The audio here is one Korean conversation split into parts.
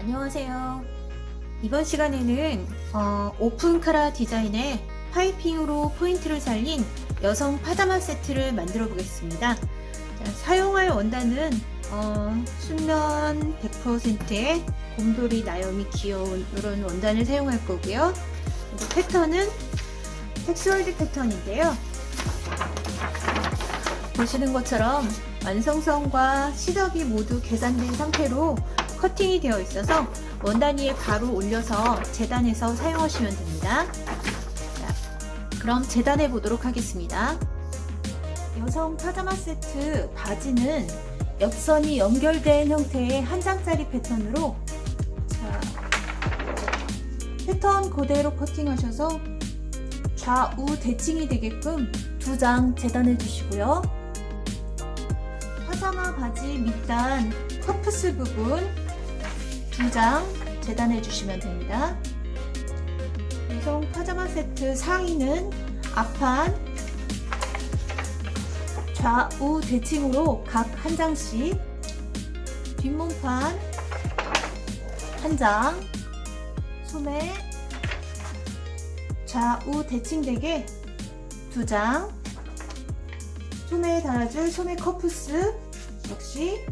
안녕하세요. 이번 시간에는 오픈 카라 디자인의 파이핑으로 포인트를 살린 여성 파자마 세트를 만들어 보겠습니다. 자, 사용할 원단은 순면 100%의 곰돌이 나염이 귀여운 이런 원단을 사용할 거고요. 그리고 패턴은 텍스월드 패턴인데요. 보시는 것처럼 완성선과 시접이 모두 계산된 상태로 커팅이 되어 있어서 원단 위에 바로 올려서 재단해서 사용하시면 됩니다. 자, 그럼 재단해 보도록 하겠습니다. 여성 파자마 세트 바지는 옆선이 연결된 형태의 한 장짜리 패턴으로 패턴 그대로 커팅하셔서 좌우 대칭이 되게끔 2장 재단해 주시고요. 파자마 바지 밑단 커프스 부분 2장 재단해 주시면 됩니다. 여성 파자마 세트 상의는 앞판 좌우 대칭으로 각 한 장씩, 뒷몸판 한 장, 소매 좌우 대칭되게 2장, 소매에 달아줄 소매 커프스 역시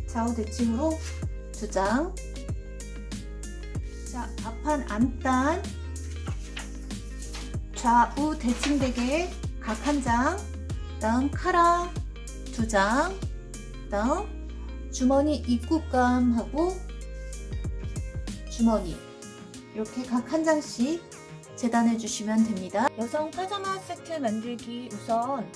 좌우 대칭으로 2장. 자, 앞판 안단 좌우 대칭되게 각 한 장, 다음 카라 2장, 다음 주머니 입구감하고 주머니 이렇게 각 한 장씩 재단해 주시면 됩니다. 여성 파자마 세트 만들기 우선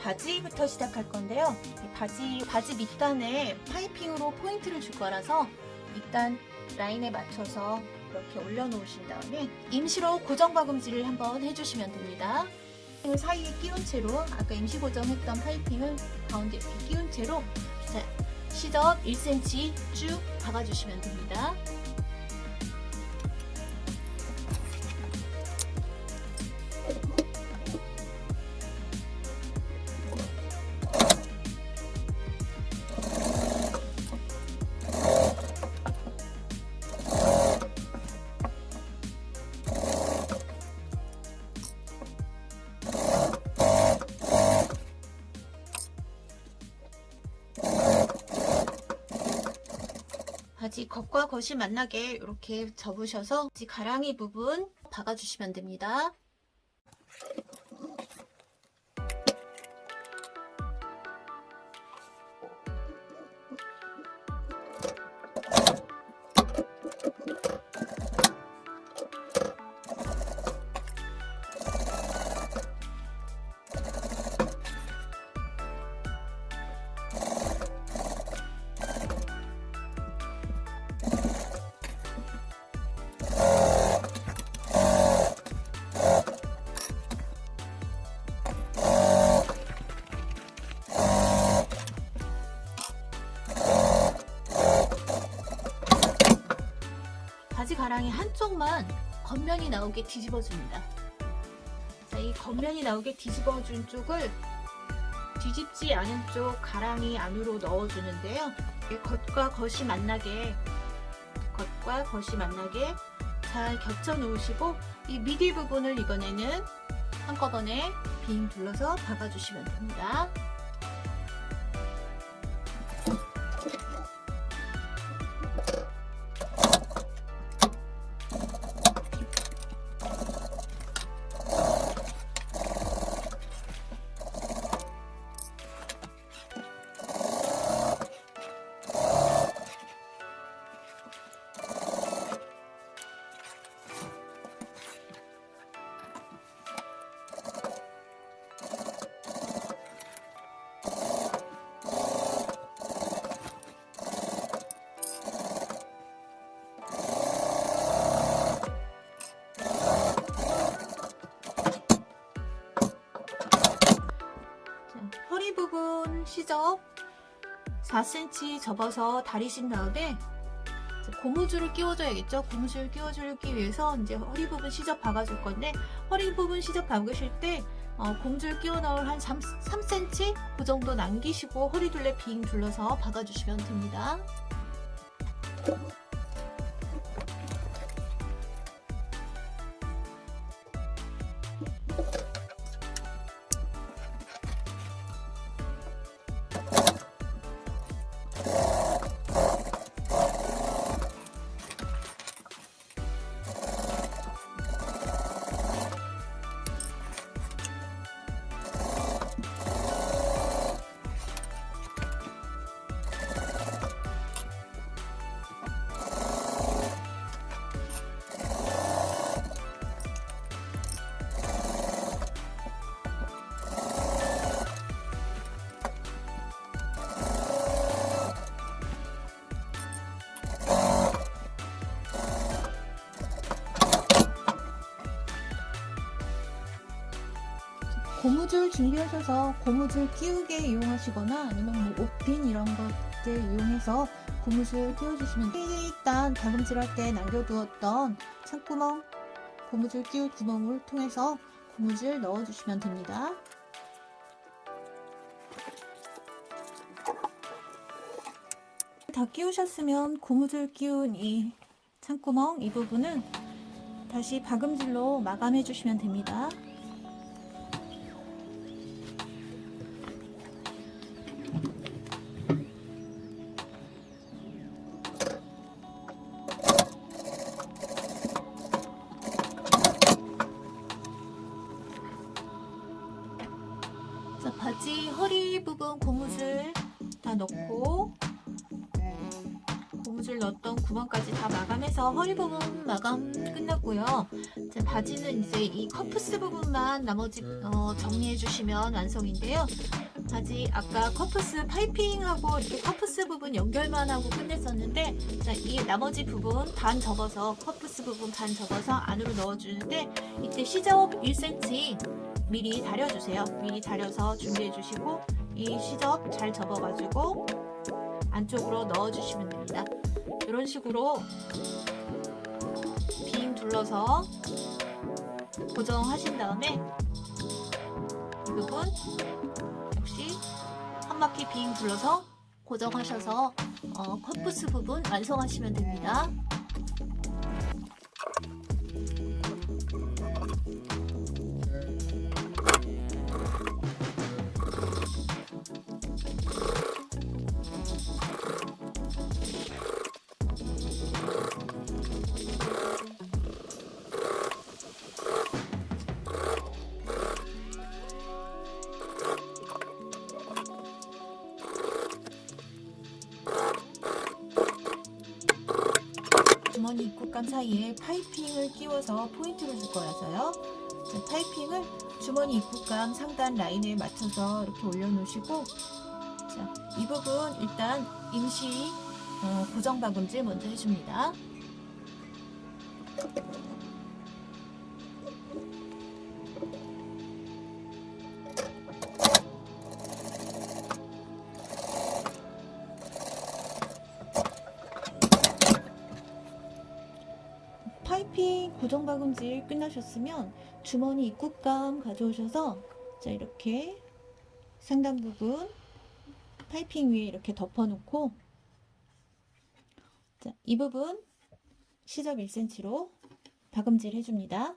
바지부터 시작할 건데요. 바지 밑단에 파이핑으로 포인트를 줄 거라서 밑단 라인에 맞춰서 이렇게 올려놓으신 다음에 임시로 고정 박음질을 한번 해주시면 됩니다. 사이에 끼운 채로 아까 임시 고정했던 파이핑을 가운데 이렇게 끼운 채로 시접 1cm 쭉 박아주시면 됩니다. 바지 겉과 겉이 만나게 이렇게 접으셔서 바지 가랑이 부분 박아주시면 됩니다. 바지 가랑이 한쪽만 겉면이 나오게 뒤집어줍니다. 자, 이 겉면이 나오게 뒤집어준 쪽을 뒤집지 않은 쪽 가랑이 안으로 넣어주는데요. 겉과 겉이 만나게 잘 겹쳐 놓으시고 이 미디 부분을 이번에는 한꺼번에 빙 둘러서 박아주시면 됩니다. 허리 부분 시접 4cm 접어서 다리신 다음에 고무줄을 끼워줘야겠죠. 고무줄을 끼워주기 위해서 이제 허리 부분 시접 박아줄 건데, 허리 부분 시접 박으실 때 고무줄 끼워 넣을 한 3cm 그 정도 남기시고 허리 둘레 빙 둘러서 박아주시면 됩니다. 고무줄 준비하셔서 고무줄 끼우개 이용하시거나 아니면 뭐 옷핀 이런 것들 이용해서 고무줄 끼워주시면 돼요. 일단 다금질할 때 남겨두었던 창구멍, 고무줄 끼울 구멍을 통해서 고무줄 넣어주시면 됩니다. 다 끼우셨으면 고무줄 끼운 이 창구멍 이 부분은 다시 박음질로 마감해 주시면 됩니다. 자, 바지 허리 부분 고무줄 다 넣고 고무줄 넣었던 구멍까지 다 마감해서 허리 부분 마감 끝났고요. 자, 바지는 이제 이 커프스 부분만 나머지 정리해 주시면 완성인데요. 바지 아까 커프스 파이핑하고 이렇게 커프스 부분 연결만 하고 끝냈었는데, 자, 이 나머지 부분 반 접어서 커프스 부분 반 접어서 안으로 넣어주는데, 이때 시접 1cm 미리 다려주세요. 미리 다려서 준비해 주시고 이 시접 잘 접어가지고 안쪽으로 넣어주시면 됩니다. 이런 식으로 빙 둘러서 고정하신 다음에 이 부분 역시 한 바퀴 빙 둘러서 고정하셔서 커프스 부분 완성하시면 됩니다. 주머니 입구감 사이에 파이핑을 끼워서 포인트를 줄 거라서요. 자, 파이핑을 주머니 입구감 상단 라인에 맞춰서 이렇게 올려놓으시고, 자, 이 부분 일단 임시 고정 박음질 먼저 해줍니다. 파이핑 고정 박음질 끝나셨으면 주머니 입구감 가져오셔서, 자, 이렇게 상단 부분 파이핑 위에 이렇게 덮어놓고, 자, 이 부분 시접 1cm로 박음질 해줍니다.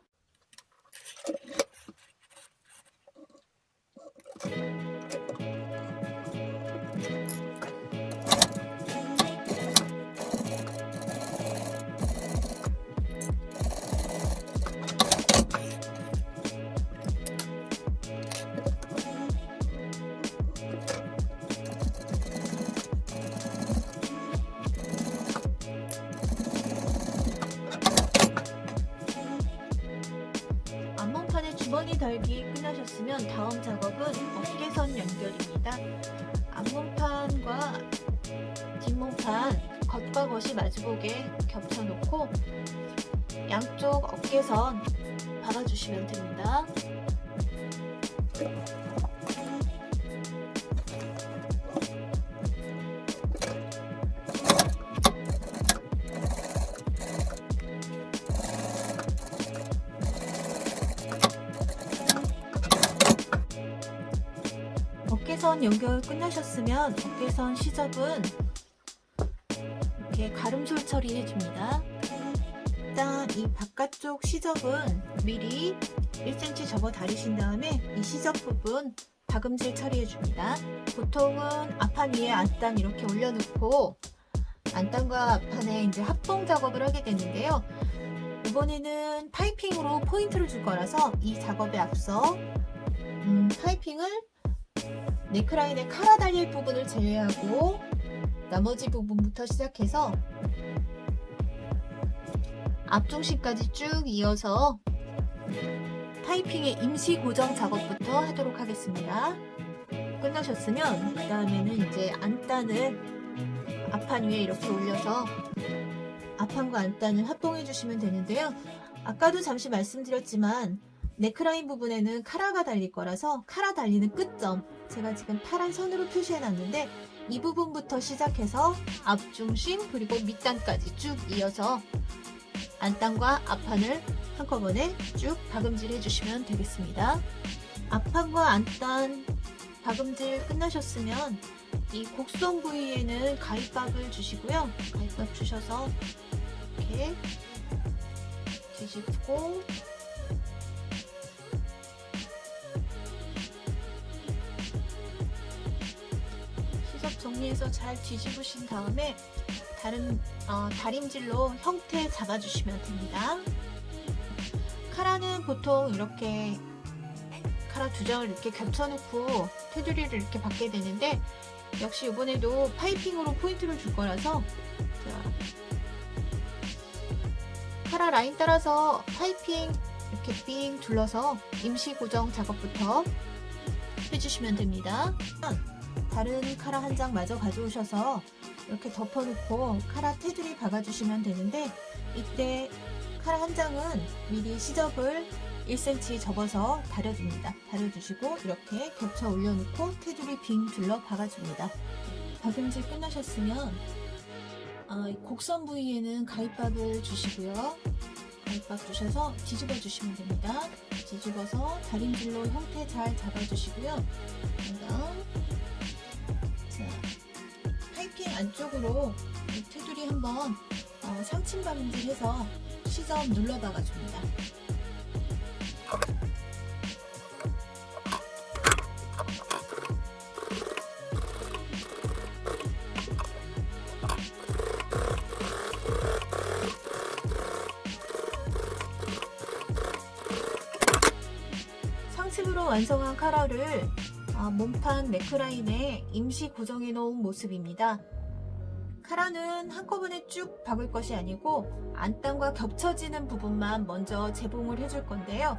주머니 달기 끝나셨으면 다음 작업은 어깨선 연결입니다. 앞몸판과 뒷몸판 겉과 겉이 마주보게 겹쳐놓고 양쪽 어깨선 박아주시면 됩니다. 어깨선 연결 끝나셨으면 어깨선 시접은 이렇게 가름솔 처리해 줍니다. 일단 이 바깥쪽 시접은 미리 1cm 접어 다리신 다음에 이 시접 부분 박음질 처리해 줍니다. 보통은 앞판 위에 안단 이렇게 올려놓고 안단과 앞판에 이제 합봉 작업을 하게 되는데요. 이번에는 파이핑으로 포인트를 줄 거라서 이 작업에 앞서 파이핑을 네크라인에 카라 달릴 부분을 제외하고 나머지 부분부터 시작해서 앞중심까지 쭉 이어서 파이핑의 임시 고정 작업부터 하도록 하겠습니다. 끝나셨으면 그 다음에는 이제 안단을 앞판 위에 이렇게 올려서 앞판과 안단을 합봉해 주시면 되는데요. 아까도 잠시 말씀드렸지만 넥라인 부분에는 카라가 달릴 거라서 카라 달리는 끝점, 제가 지금 파란 선으로 표시해 놨는데 이 부분부터 시작해서 앞중심 그리고 밑단까지 쭉 이어서 안단과 앞판을 한꺼번에 쭉 박음질 해주시면 되겠습니다. 앞판과 안단 박음질 끝나셨으면 이 곡선 부위에는 가위밥을 주시고요. 가위밥 주셔서 이렇게 뒤집고 시접 정리해서 잘 뒤집으신 다음에 다른 다림질로 형태 잡아주시면 됩니다. 카라는 보통 이렇게 카라 두 장을 이렇게 겹쳐놓고 테두리를 이렇게 받게 되는데 역시 이번에도 파이핑으로 포인트를 줄 거라서 카라 라인 따라서 파이핑 이렇게 삥 둘러서 임시 고정 작업부터 해주시면 됩니다. 다른 카라 한 장 마저 가져오셔서 이렇게 덮어놓고 카라 테두리 박아주시면 되는데 이때 카라 한 장은 미리 시접을 1cm 접어서 다려줍니다. 다려주시고 이렇게 겹쳐 올려놓고 테두리 빙 둘러 박아줍니다. 박음질 끝나셨으면 곡선 부위에는 가위밥을 주시고요. 가위밥 주셔서 뒤집어 주시면 됩니다. 뒤집어서 다림질로 형태 잘 잡아주시고요. 그다음 파이핑 안쪽으로 이 테두리 한번 상층 박음질 해서 시접 눌러 박아줍니다. 상층으로 완성한 카라를 몸판 넥라인에 임시 고정해 놓은 모습입니다. 카라는 한꺼번에 쭉 박을 것이 아니고 안단과 겹쳐지는 부분만 먼저 재봉을 해줄 건데요.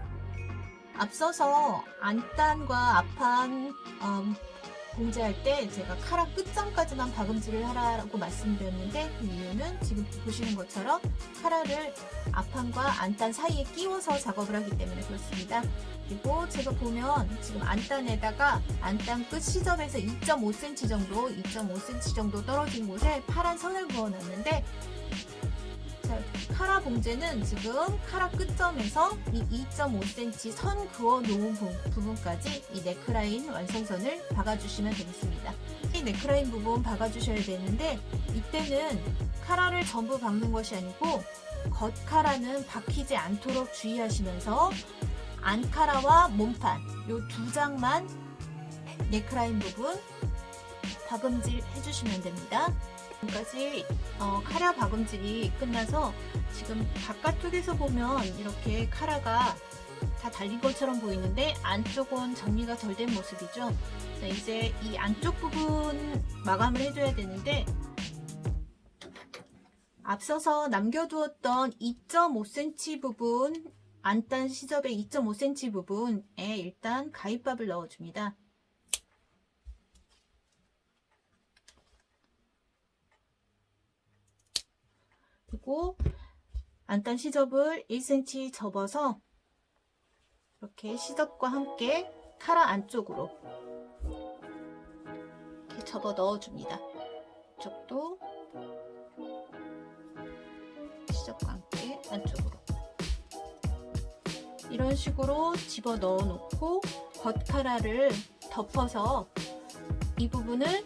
앞서서 안단과 앞판 봉제할 때 제가 카라 끝점까지만 박음질을 하라고 말씀드렸는데 그 이유는 지금 보시는 것처럼 카라를 앞판과 안단 사이에 끼워서 작업을 하기 때문에 그렇습니다. 그리고 제가 보면 지금 안단에다가 안단 끝 시접에서 2.5cm 정도 떨어진 곳에 파란 선을 그어놨는데 카라 봉제는 지금 카라 끝점에서 이 2.5cm 선 그어 놓은 부분까지 이 넥라인 완성선을 박아주시면 되겠습니다. 이 넥라인 부분 박아주셔야 되는데 이때는 카라를 전부 박는 것이 아니고 겉카라는 박히지 않도록 주의하시면서 안카라와 몸판 요 두 장만 넥라인 부분 박음질 해주시면 됩니다. 지금까지 카라 박음질이 끝나서 지금 바깥쪽에서 보면 이렇게 카라가 다 달린 것처럼 보이는데 안쪽은 정리가 덜 된 모습이죠. 자, 이제 이 안쪽 부분 마감을 해줘야 되는데 앞서서 남겨두었던 2.5cm 부분 안단 시접의 2.5cm 부분에 일단 가위밥을 넣어줍니다. 그리고 안단 시접을 1cm 접어서 이렇게 시접과 함께 카라 안쪽으로 이렇게 접어 넣어줍니다. 이쪽도 시접과 함께 안쪽으로 이런 식으로 집어 넣어 놓고 겉카라를 덮어서 이 부분을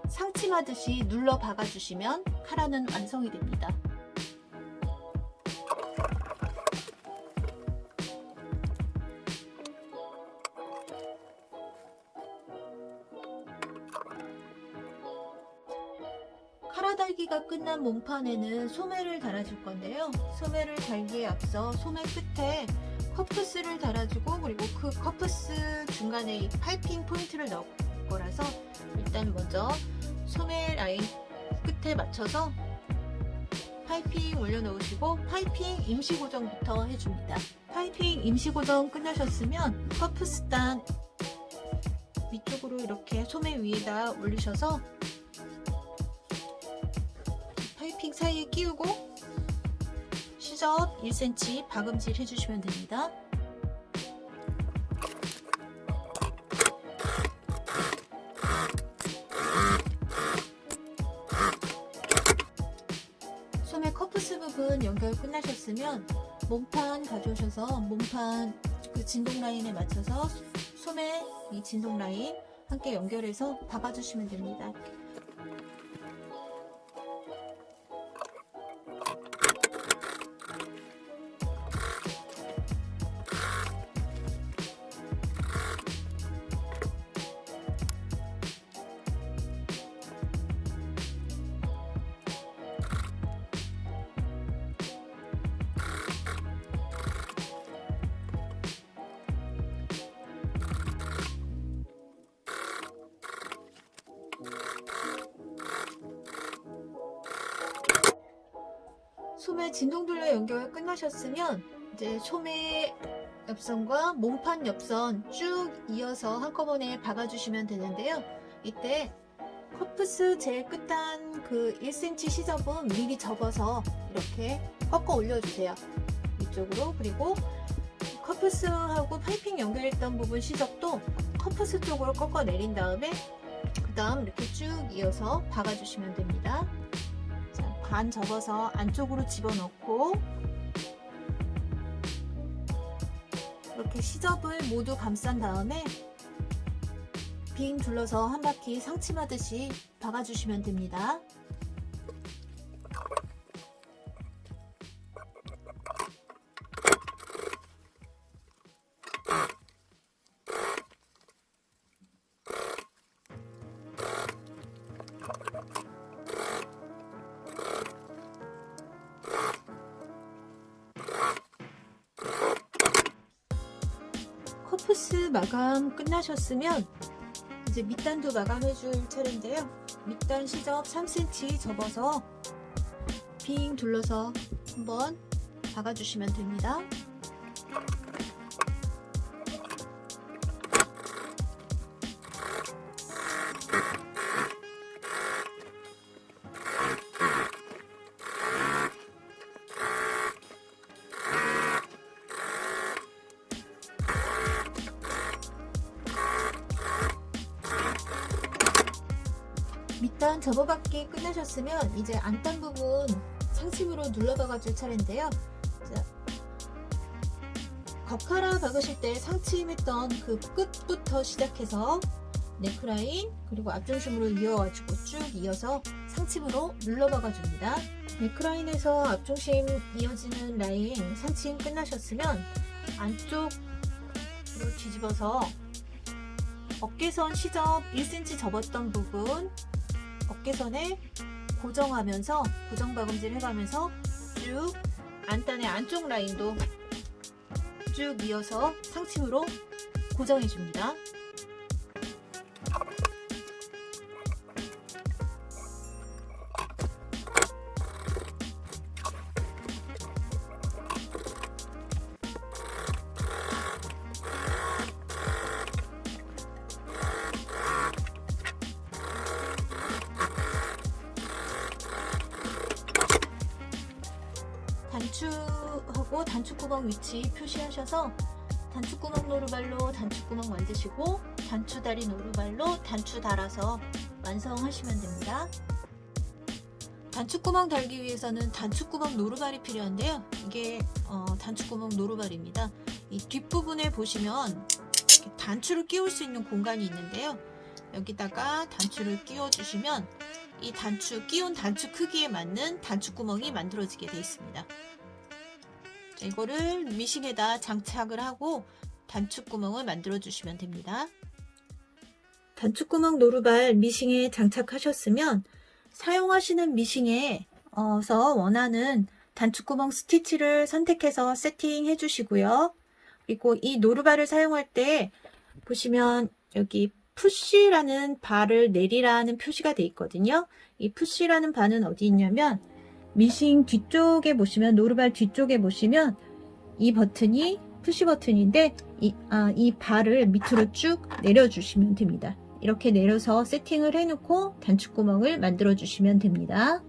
상침하듯이 눌러 박아 주시면 카라는 완성이 됩니다. 카라 달기가 끝난 몸판에는 소매를 달아줄 건데요. 소매를 달기에 앞서 소매 끝에 커프스를 달아주고 그리고 그 커프스 중간에 이 파이핑 포인트를 넣을 거라서 일단 먼저 소매 라인 끝에 맞춰서 파이핑 올려놓으시고 파이핑 임시 고정부터 해줍니다. 파이핑 임시 고정 끝나셨으면 커프스단 위쪽으로 이렇게 소매 위에다 올리셔서 파이핑 사이에 끼우고 시접 1cm 박음질 해주시면 됩니다. 연결 끝나셨으면 몸판 가져오셔서 몸판 그 진동 라인에 맞춰서 소매 이 진동 라인 함께 연결해서 박아주시면 됩니다. 소매 진동둘레 연결 끝나셨으면 이제 소매 옆선과 몸판 옆선 쭉 이어서 한꺼번에 박아주시면 되는데요. 이때 커프스 제일 끝단 그 1cm 시접은 미리 접어서 이렇게 꺾어 올려주세요. 이쪽으로. 그리고 커프스하고 파이핑 연결했던 부분 시접도 커프스 쪽으로 꺾어 내린 다음에 그 다음 이렇게 쭉 이어서 박아주시면 됩니다. 반 접어서 안쪽으로 집어넣고 이렇게 시접을 모두 감싼 다음에 빙 둘러서 한 바퀴 상침하듯이 박아주시면 됩니다. 커프스 마감 끝나셨으면 이제 밑단도 마감해 줄 차례인데요. 밑단 시접 3cm 접어서 빙 둘러서 한번 박아주시면 됩니다. 밑단 접어박기 끝나셨으면 이제 안단 부분 상심으로 눌러박아 줄 차례인데요. 자, 겉카라 박으실 때 상침했던 그 끝부터 시작해서 네크라인 그리고 앞중심으로 이어가지고 쭉 이어서 상침으로 눌러박아 줍니다. 네크라인에서 앞중심 이어지는 라인 상침 끝나셨으면 안쪽으로 뒤집어서 어깨선 시접 1cm 접었던 부분 어깨선에 고정하면서 고정 박음질 해가면서 쭉 안단의 안쪽 라인도 쭉 이어서 상침으로 고정해 줍니다. 단추하고 단추구멍 위치 표시하셔서 단추구멍 노루발로 단추구멍 만드시고 단추다리 노루발로 단추 달아서 완성하시면 됩니다. 단추구멍 달기 위해서는 단추구멍 노루발이 필요한데요. 이게 단추구멍 노루발입니다. 이 뒷부분에 보시면 단추를 끼울 수 있는 공간이 있는데요. 여기다가 단추를 끼워 주시면 이 단추 끼운 단추 크기에 맞는 단추구멍이 만들어지게 되어 있습니다. 자, 이거를 미싱에다 장착을 하고 단추구멍을 만들어 주시면 됩니다. 단추구멍 노루발 미싱에 장착하셨으면 사용하시는 미싱에서 원하는 단추구멍 스티치를 선택해서 세팅해 주시고요. 그리고 이 노루발을 사용할 때 보시면 여기 푸시라는 바를 내리라는 표시가 되어 있거든요. 이 푸시라는 바는 어디 있냐면 미싱 뒤쪽에 보시면 노루발 뒤쪽에 보시면 이 버튼이 푸시 버튼인데 이 바를 밑으로 쭉 내려주시면 됩니다. 이렇게 내려서 세팅을 해놓고 단추구멍을 만들어 주시면 됩니다.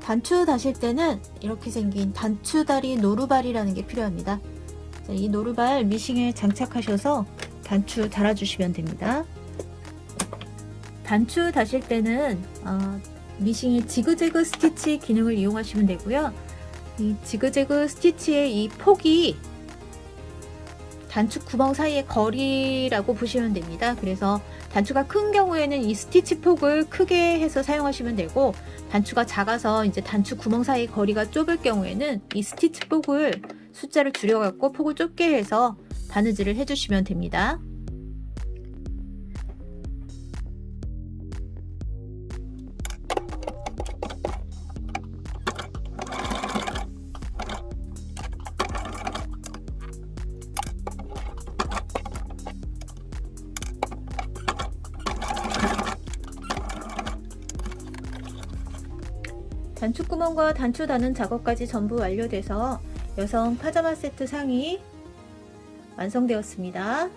단추 다실 때는 이렇게 생긴 단추다리 노루발이라는 게 필요합니다. 자, 이 노루발 미싱에 장착하셔서 단추 달아주시면 됩니다. 단추 다실 때는 미싱의 지그재그 스티치 기능을 이용하시면 되고요. 이 지그재그 스티치의 이 폭이 단추 구멍 사이의 거리라고 보시면 됩니다. 그래서 단추가 큰 경우에는 이 스티치 폭을 크게 해서 사용하시면 되고, 단추가 작아서 이제 단추 구멍 사이 거리가 좁을 경우에는 이 스티치 폭을 숫자를 줄여갖고 폭을 좁게 해서 바느질을 해주시면 됩니다. 단추구멍과 단추 다는 작업까지 전부 완료돼서 여성 파자마 세트 상이 완성되었습니다.